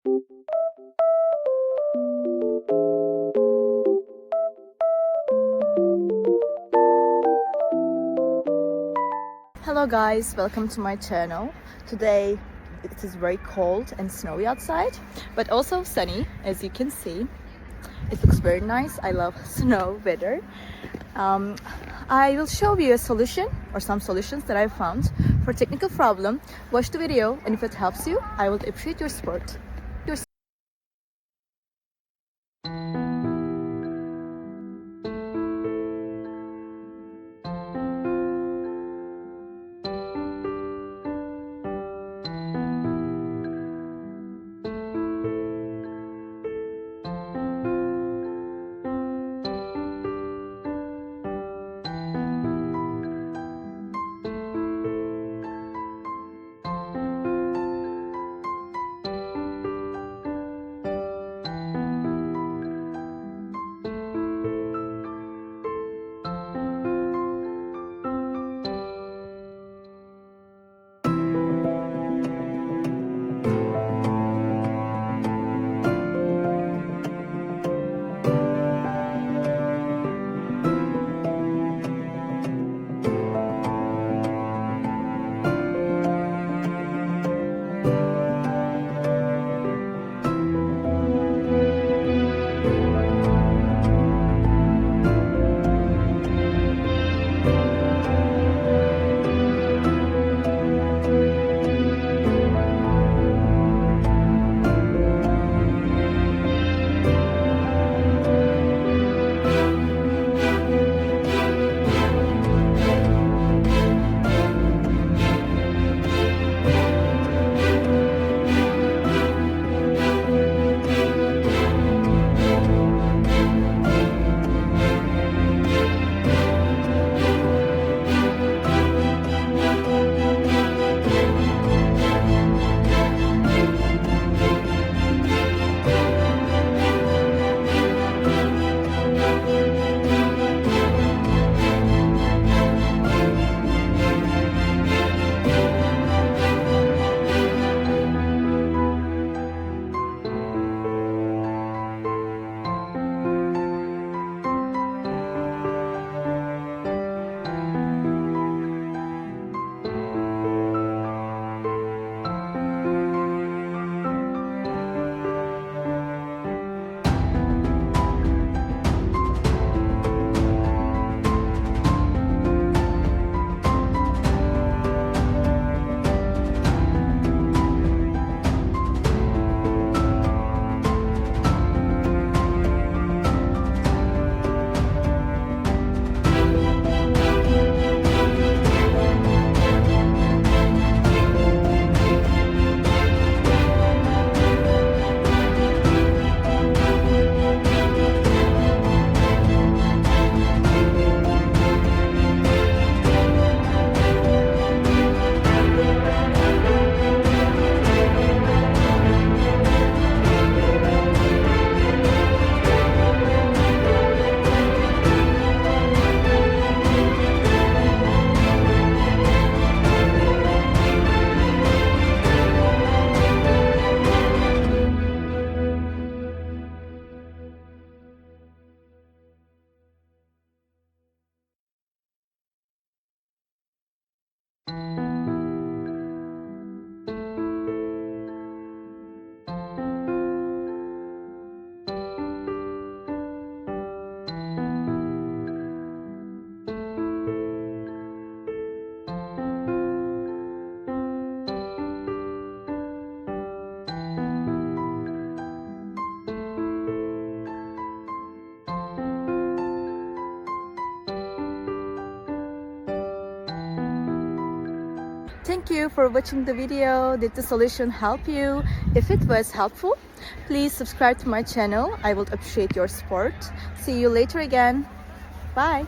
Hello guys, welcome to my channel. Today it is very cold and snowy outside, but also sunny, as you can see. It looks very nice. I love snow weather. I will show you a solution or some solutions that I found for technical problem. Watch the video, and if it helps you, I would appreciate your support. Thank you for watching the video. Did the solution help you? If it was helpful, please subscribe to my channel. I would appreciate your support. See you later again. Bye.